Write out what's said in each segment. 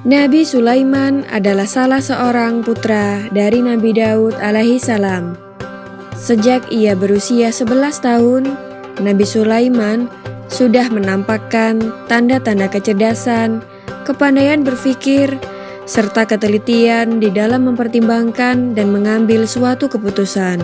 Nabi Sulaiman adalah salah seorang putra dari Nabi Daud alaihi salam. Sejak ia berusia 11 tahun, Nabi Sulaiman sudah menampakkan tanda-tanda kecerdasan, kepandaian berpikir, serta ketelitian di dalam mempertimbangkan dan mengambil suatu keputusan.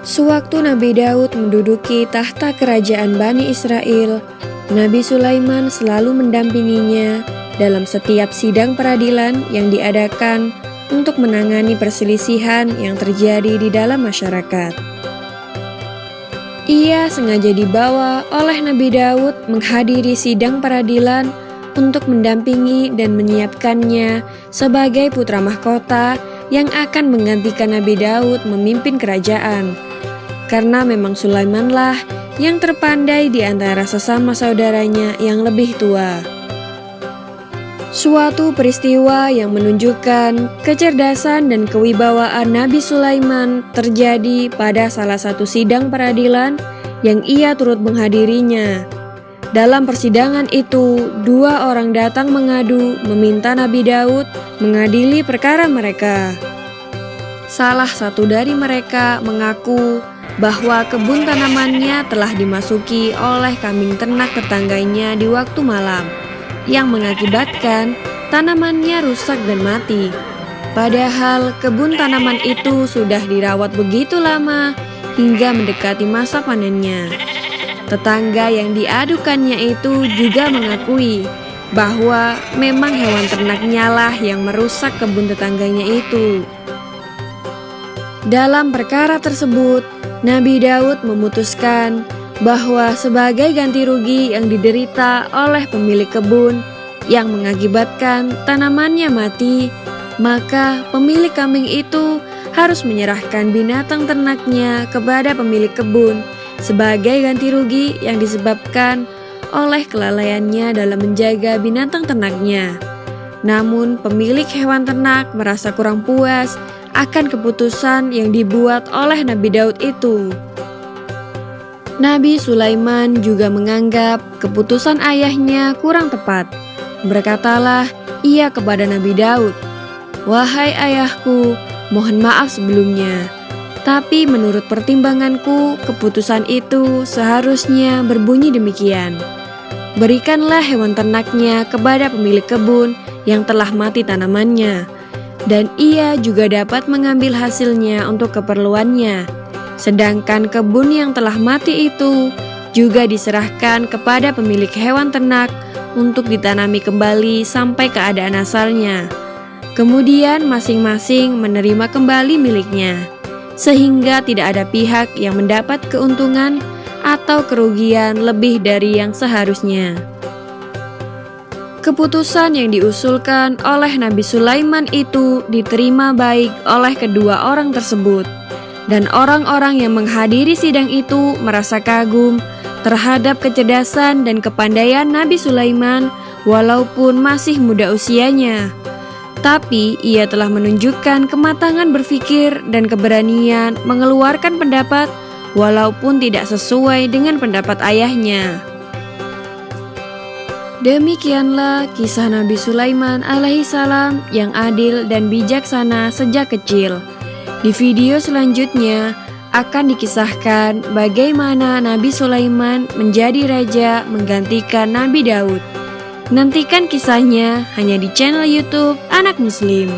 Sewaktu Nabi Daud menduduki tahta kerajaan Bani Israel, Nabi Sulaiman selalu mendampinginya dalam setiap sidang peradilan yang diadakan untuk menangani perselisihan yang terjadi di dalam masyarakat. Ia sengaja dibawa oleh Nabi Daud menghadiri sidang peradilan untuk mendampingi dan menyiapkannya sebagai putra mahkota yang akan menggantikan Nabi Daud memimpin kerajaan. Karena memang Sulaimanlah yang terpandai di antara sesama saudaranya yang lebih tua. Suatu peristiwa yang menunjukkan kecerdasan dan kewibawaan Nabi Sulaiman terjadi pada salah satu sidang peradilan yang ia turut menghadirinya. Dalam persidangan itu, dua orang datang mengadu meminta Nabi Daud mengadili perkara mereka. Salah satu dari mereka mengaku bahwa kebun tanamannya telah dimasuki oleh kambing ternak tetangganya di waktu malam, yang mengakibatkan tanamannya rusak dan mati. Padahal kebun tanaman itu sudah dirawat begitu lama hingga mendekati masa panennya. Tetangga yang diadukannya itu juga mengakui bahwa memang hewan ternaknya lah yang merusak kebun tetangganya itu. Dalam perkara tersebut, Nabi Daud memutuskan bahwa sebagai ganti rugi yang diderita oleh pemilik kebun yang mengakibatkan tanamannya mati, maka pemilik kambing itu harus menyerahkan binatang ternaknya kepada pemilik kebun sebagai ganti rugi yang disebabkan oleh kelalaiannya dalam menjaga binatang ternaknya. Namun pemilik hewan ternak merasa kurang puas akan keputusan yang dibuat oleh Nabi Daud itu. Nabi Sulaiman juga menganggap keputusan ayahnya kurang tepat. Berkatalah ia kepada Nabi Daud, "Wahai ayahku, mohon maaf sebelumnya. Tapi menurut pertimbanganku, keputusan itu seharusnya berbunyi demikian. Berikanlah hewan ternaknya kepada pemilik kebun yang telah mati tanamannya, dan ia juga dapat mengambil hasilnya untuk keperluannya. Sedangkan kebun yang telah mati itu juga diserahkan kepada pemilik hewan ternak untuk ditanami kembali sampai keadaan asalnya. Kemudian masing-masing menerima kembali miliknya, sehingga tidak ada pihak yang mendapat keuntungan atau kerugian lebih dari yang seharusnya." Keputusan yang diusulkan oleh Nabi Sulaiman itu diterima baik oleh kedua orang tersebut. Dan orang-orang yang menghadiri sidang itu merasa kagum terhadap kecerdasan dan kepandaian Nabi Sulaiman walaupun masih muda usianya. Tapi ia telah menunjukkan kematangan berpikir dan keberanian mengeluarkan pendapat walaupun tidak sesuai dengan pendapat ayahnya. Demikianlah kisah Nabi Sulaiman alaihi salam yang adil dan bijaksana sejak kecil. Di video selanjutnya akan dikisahkan bagaimana Nabi Sulaiman menjadi raja menggantikan Nabi Daud. Nantikan kisahnya hanya di channel YouTube Anak Muslim.